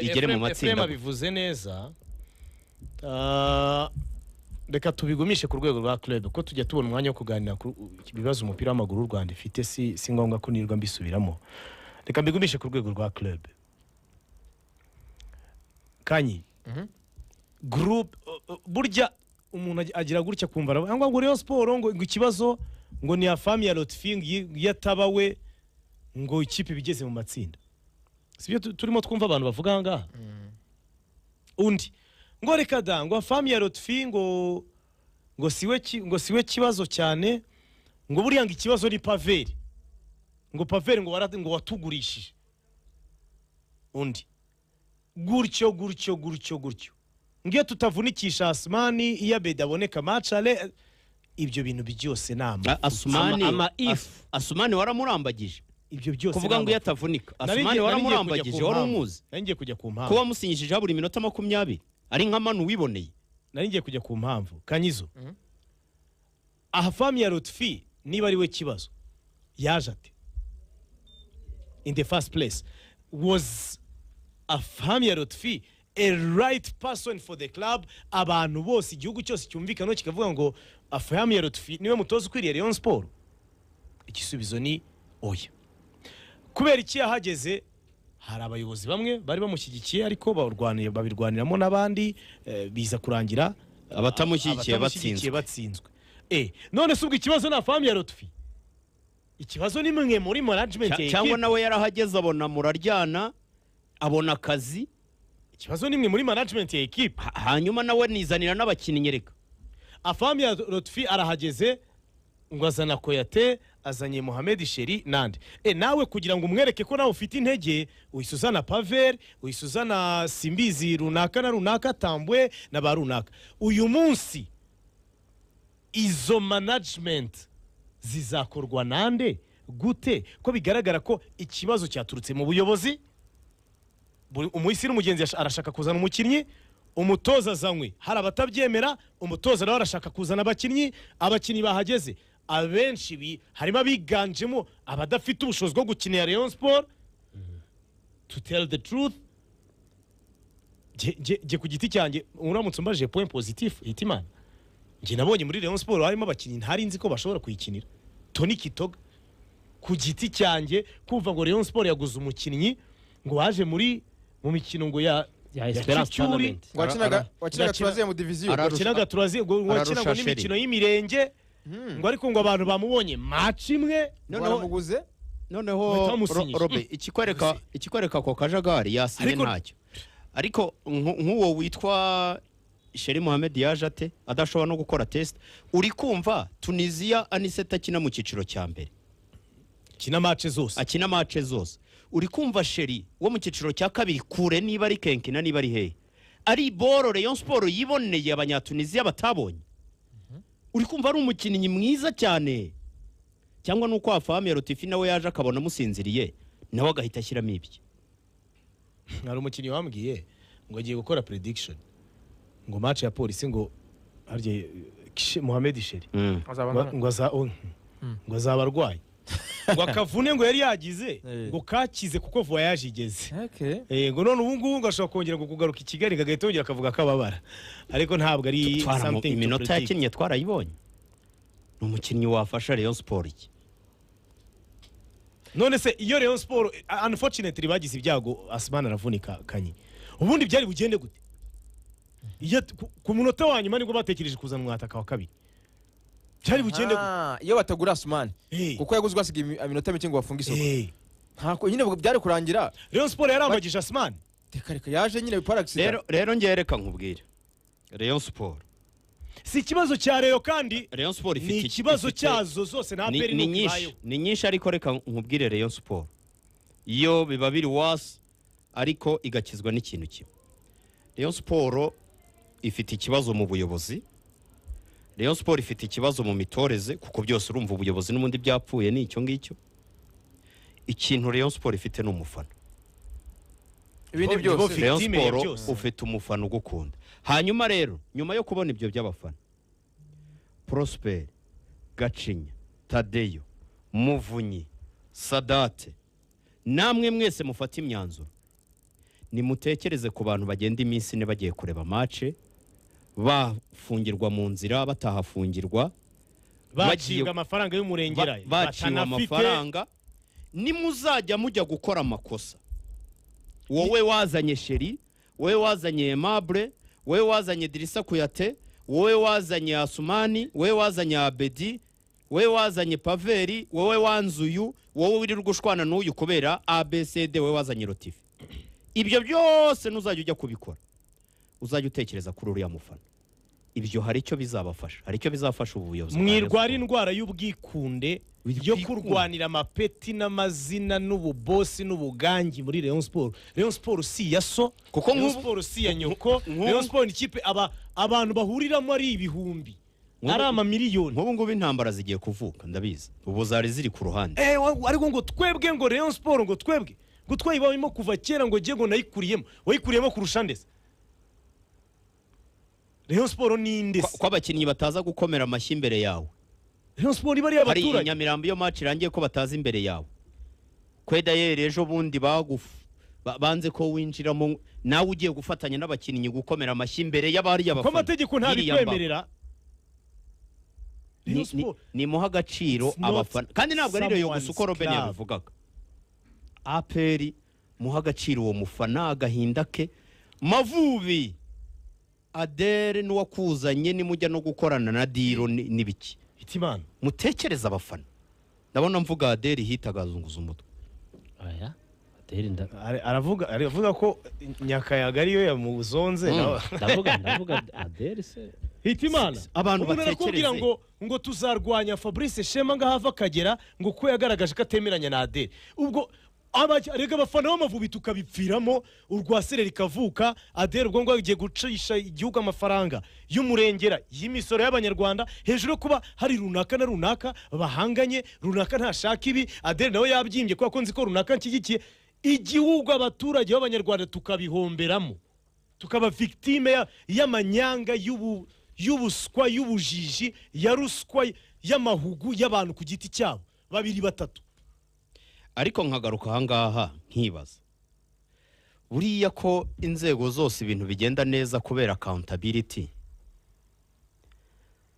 igere mu matsinda bivuze neza reka tubigumishe ku rwego rwa club ko tujya tubona umwanya wo kuganira ku bibazo umupira w'amaguru w'u Rwanda ifite si ngombwa ko nirwa mbisubiramo reka mbigumishe ku rwego rwa club kanyi group burya umuntu agira gutya kumva ngo Rayon Sport ngo ikibazo ngo ni ya family ya Lotfing yatabawe ngo ikipe bigeze mu matsinda sibyo turimo twumva abantu bavuga ngaha undi ngo reka da ngo family ya Lotfing ngo siwe kibazo cyane ngo buriya ngo ikibazo ni Paveri ngo Paveri ngo watugurishije undi gutyo ngiye tutavunikisha Asmani iya bedaboneka matchale ibyo bintu byose nama Asmani waramurambagije ibyo byose kuvuga ngo yatavunika Asmani waramurambagije wari umuzi ngiye kujya ku mpamvu kuba musinyishije buri minota 20 ari nk'amanu wiboneye ngiye kujya ku mpamvu kanyizo aha family ya Lotfi niba ari we kibazo yaje ate in the first place was a family ya Lotfi a right person for the club abantu bose igihugu cyose cyumvikana kikavuga ngo a family ya Lotfi niwe mutoza ukwiriye Rayon Sport igisubizo ni oya kubera iki yahageze hari abayobozi bamwe bari bamushyigikiye ariko babirwaniramo n'abandi biza kurangira abatamushyigikiye batsinzwe none subwo ikibazo na family ya Lotfi ikibazo ni mwe muri management cyangwa nawe yarahageze abona muraryana abona akazi ikibazo nimwe muri management ya equipe hanyuma nawe nizanira n'abakinnyi nyereka afami ya Lotfi arahageze ngo azana Koyate azanye Mohamed Sheri nande nawe kugira ngo umwereke ko nawe ufite intege uhisuzana Pavel uhisuzana Simbizi runaka na runaka Tambwe na barunaka uyu munsi izo management zizakorwa nande gute ko bigaragara ko ikibazo cyaturutse mu buyobozi umuhisi n'umugenzi arashaka kuzana umukinnyi umutoza azanywe hari abatabyemera umutoza nawe arashaka kuzana abakinnyi bahageze abenshi harimo abiganjemo abadafite ubushobozi bwo gukinira Rayon Sport to tell the truth je ku giti cyanjye uramutse umbaje point positif Hitimana nje nabonye muri Rayon Sport harimo abakinnyi ntari nzi ko bashobora kuyikinira Tony Kitoga ku giti cyanjye kumva ngo Rayon Sport yaguze umukinnyi ngo waje mu mikino ngo ya Esperance Tournament wakinaga turaziye mu division wakinaga turaziye ngo wakinaga n'imikino y'imirenge ngo ariko ngo abantu bamubonye match imwe noneho Robe ikikwereka ko kajagari yasinye ntacyo ariko nk'uwo witwa Sheri Mohamed yaje ate adashobora no gukora test uri kumva Tunisia Aniseta akina mu ciciro cya mbere akina match zose uri kumva Sheri wo mu ciciro cya kabiri kure niba ari Kenkina niba ari he ari boro Rayon Sport yiboneye abanyatunisia batabonye uri kumva ari umukinnyi mwiza cyane cyangwa nuko afame ya Lotfi nawe yaje akabona musinziriye nawe agahita ashyiramo ibye hari umukinnyi wambwiye ngo agiye gukora prediction ngo match ya polisi ngo harye Mohamed Sheri ngo azabarwaye ngo akavune ngo yari yagize ngo kakize kuko voyage igeze ngo none ubu ngubu ngashobora kongera ngo kugaruka i Kigali gagahita yongera akavuga kababara ariko ntabwo ari something iminota yakinnye twarayibonye ni umukinnyi wafasha Rayon Sport iki none se iyo Rayon Sport unfortunately bagize ibyago Asmani aravunika kanyi ubundi byari bugende gute ku munota wa nyuma nibwo batekereje kuzana umwataka wa kabiri cyari bugende iyo batagura Asmani kuko yaguzwe asiga iminota mike ngo bafunge isoko ntako nyine byari kurangira Rayon Sport yarambagije Asmani reka yaje nyine biparaxida rero ngereka nkubwire Rayon Sport si ikibazo cya Rayon kandi Rayon Sport ifite ni ikibazo cyazo zose nta peri ni nyinshi ariko reka nkubwire Rayon Sport iyo biba biri wasi ariko igakizwa n'ikintu kimwe Rayon Sport ifite ikibazo mu buyobozi Rayon Sport ifite ikibazo mu mitoreze kuko byose urumva ubuyobozi n'ubundi byapfuye ni icyo ngicyo ikintu Rayon Sport ifite n'umufana ibindi byose Rayon Sport ufite umufana ugukunda hanyuma rero nyuma yo kubona ibyo by'abafana Prosper Gacinya Tadeyo Muvunyi Sadate namwe mwese mufata imyanzuro nimutekereze ku bantu bagenda iminsi ine bagiye kureba match bafungirwa mu nzira batahafungirwa bacibwa amafaranga y'umurengera baciwe amafaranga nimuzajya mujya gukora amakosa wowe wazanye Sheri wowe wazanye Aimable wowe wazanye Dirisa Kuyate wowe wazanye Asumani wowe wazanye Abedi wowe wazanye Paveri wowe wanzuyu wowe wirirwa gushwana n'uyu kubera ABCD wowe wazanye Rotifi ibyo byose nuzajya ujya kubikora uzajya utekereza kuri uriya mufana ibyo hari icyo bizabafasha hari icyo bizafasha ubuyobozi mwirwara indwara y'ubwikunde yo kurwanira amapeti n'amazina n'ububosi n'ubugangi muri Rayon Sport. Rayon Sport si ya so kuko Rayon Sport si ya nyoko. Rayon Sport ni ikipe abantu bahuriramo ari ibihumbi ari amamiliyoni. Nk'ubu ngubu intambara zigiye kuvuka ndabizi ubu zari ziri ku ruhande ariko ngo twebwe ngo Rayon Sport ngo twebwe ngo twayibamo kuva kera ngo giye ngo nayikuriyemo wayikuriyemo kurusha ndese Rayon Sport ni ndese ko abakinnyi bataza gukomera amashyi imbere yawe. Rayon Sport ibari y'abaturage hari Nyamirambo yo match irangiye ko bataza imbere yawe kweda yere ejo bundi banze ko winjiramo nawe ugiye gufatanya n'abakinnyi gukomera amashyi imbere y'abari y'abafana ko amategeko ntabikwemerera ni muha agaciro abafana kandi ntabwo ari rero gusa uko Robben yabivugaga APR muha agaciro uwo mufana agahinda ke Mavubi Adere n'uwakuzanye nimujya no gukorana na Diro nibiki Hitimana mutekereza abafana ndabona mvuga Adere hitagazunguza umutwe aya Adere aravuga ko Nyakayaga ariyo yamuzonze ndavuga Adere se Hitimana abantu batekereza ngo tuzarwanya Fabrice Shema ngahava akagera ngo ko yagaragaje ko atemeranya na Adere ubwo rega abafana b'Amavubi tukabipfiramo urwasere rikavuka Adere ubwo ngo agiye gucisha igihugu amafaranga y'umurengera y'imisoro y'abanyarwanda hejuru kuba hari runaka na runaka bahanganye runaka ntashaka ibi Adere nawe yabyimbye kwa ko nzi ko runaka nshyigikiye igihugu abaturage b'abanyarwanda tukabihomberamo tukaba victime y'amanyanga y'ubuswa y'ubujiji ya ruswa y'amahugu y'abantu ku giti cyabo babiri batatu ariko nkagaruka ahangaha nkibaza buriya ko inzego zose ibintu bigenda neza kubera accountability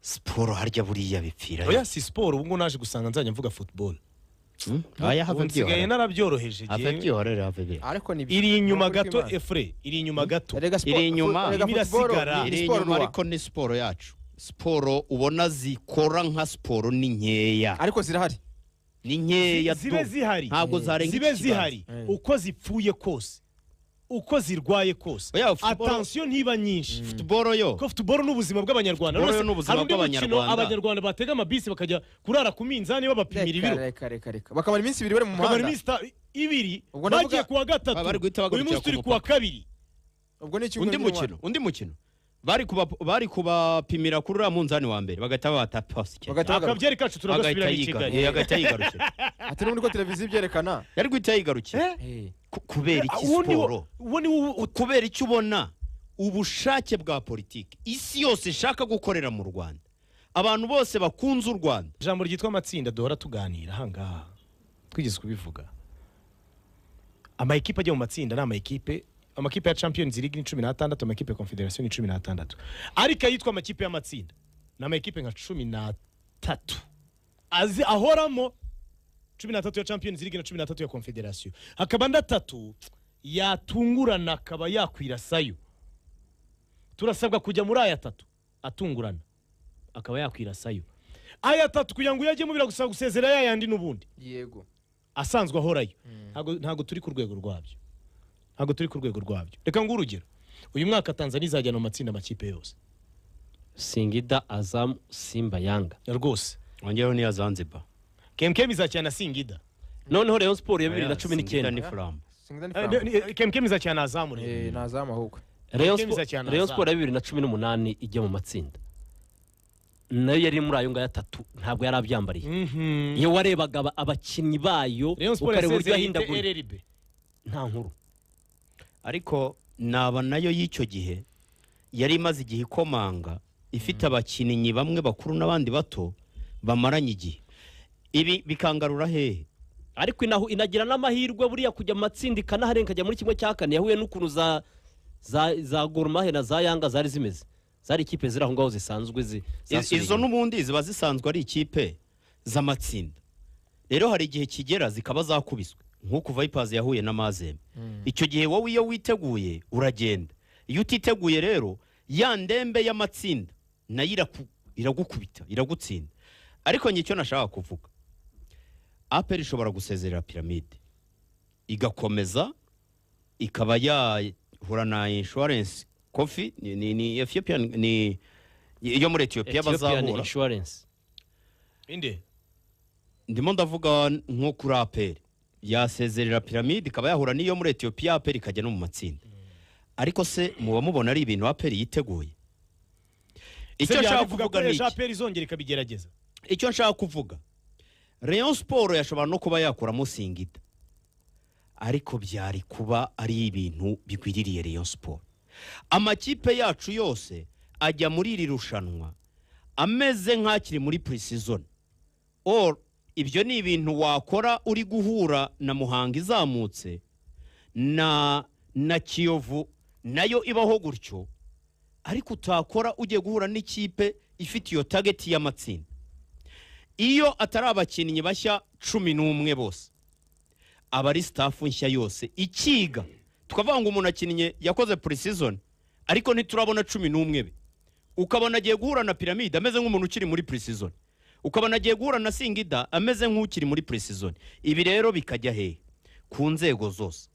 siporo harya buriya bipfira oya si siporo ubwo naje gusanga nzajya mvuga football aya have nsigaye narabyoroheje ariko iri inyuma gato Efre iri inyuma gato iri inyuma irasigara iri inyuma ariko ni siporo yacu siporo ubona zikora nka siporo ni nkeya ariko zirahari ni nkeya zibe zihari ntabwo zarenga zibe zihari uko zipfuye kose uko zirwaye kose attention ntiba nyinshi football yo ko football n'ubuzima bw'abanyarwanda abanyarwanda batega amabisi bakajya kurara ku minzani babapimira ibiro bakamara iminsi 2 bari mu muhanda ibiri bagiye kuwa gatatu uyu munsi turi kuwa kabiri ubwo ni undi mukino bari kubapimira kuri uriya munzani wa mbere bagahita babata pasi akabyeri kacu turagasubira i Kigali agahita yigarukira ati n'ubundi ko televiziyo ibyerekana yari guhita yigarukira kubera iki siporo kubera icyo ubona ubushake bwa politiki isi yose ishaka gukorera mu Rwanda abantu bose bakunze u Rwanda ijambo ryitwa amatsinda duhora tuganira ahangaha twigeze kubivuga amakipe ajya mu matsinda amakipe ya Champions League ni 16 amakipe ya Confederation ni 16 ariko yitwa amakipe y'amatsinda na amakipe nka 13 ahoramo 13 ya Champions League na 13 ya Confederation akaba ndatatu yatungurana akaba yakwirasayo turasabwa kujya muri aya 3 atungurana akaba yakwirasayo aya 3 kugira ngo yajye mu biragusaba gusezera yayandi n'ubundi yego asanzwe ahorayo ntago turi ku rwego rwabyo reka ngo urugero uyu mwaka Tanzania izajyana mu matsinda amakipe yose Singida Azam Simba Yanga rwose ongeyeho ni Zanzibar KMKM izakina Singida noneho Rayon Sport ya 2019 ni Flambo KMKM izakina Azam na Azam ahubwo Rayon Sport ya 2018 ijya mu matsinda nayo yari muri ayo ngaya 3 ntabwo yari abyambariye iyo warebaga abakinnyi bayo ukareba uburyo ahindagura nta nkuru ariko naba nayo y'icyo gihe yari imaze igihe ikomanga ifite abakinnyi bamwe bakuru n'abandi bato bamaranye igihe ibi bikangarura hehe ariko inagira n'amahirwe buriya kujya mu matsinda ikanaharenga ikajya muri kimwe cya kane yahuye n'ukuntu za Gor Mahia na za Yanga zari zimeze zari ikipe ziri aho ngaho zisanzwe izo n'ubundi ziba zisanzwe ari ikipe z'amatsinda rero hari igihe kigera zikaba zakubiswe nk'uko Vipers yahuye na Mazembe icyo gihe wowe iyo witeguye uragenda iyo utiteguye rero ya ndembe y'amatsinda nayo iragukubita iragutsinda ariko nicyo nashaka kuvuga APR ishobora gusezerera Pyramide igakomeza ikaba yahura na Insurance Coffee ni Ethiopian ni iyo muri Ethiopia bazahura Insurance inde ndimo ndavuga nko kuri APR yasezerera Pyramide ikaba yahura n'iyo muri Ethiopia APR ikajya no mu matsinda ariko se muba mubona ari ibintu APR yiteguye icyo nshaka kuvuga ni APR izongera ikabigerageza icyo nshaka kuvuga Rayon Sport yashobora no kuba yakuramo Singida ariko byari kuba ari ibintu bigwiririye Rayon Sport amakipe yacu yose ajya muri iri rushanwa ameze nk'akiri muri pre-season or ibyo ni ibintu wakora uri guhura na Muhanga izamutse na Kiyovu nayo ibaho gutyo ariko utakora ugiye guhura n'ikipe ifite iyo target y'amatsinda iyo atari abakinnyi bashya 11 bose abari staff nshya yose ikiga tukavuga ngo umuntu akinnye yakoze pre-season ariko ntiturabona 11 be ukabona agiye guhura na Pyramide ameze nk'umuntu ukiri muri pre-season ukabona agiye guhura na Singida ameze nk'ukiri muri pre-season ibi rero bikajya hehe ku nzego zose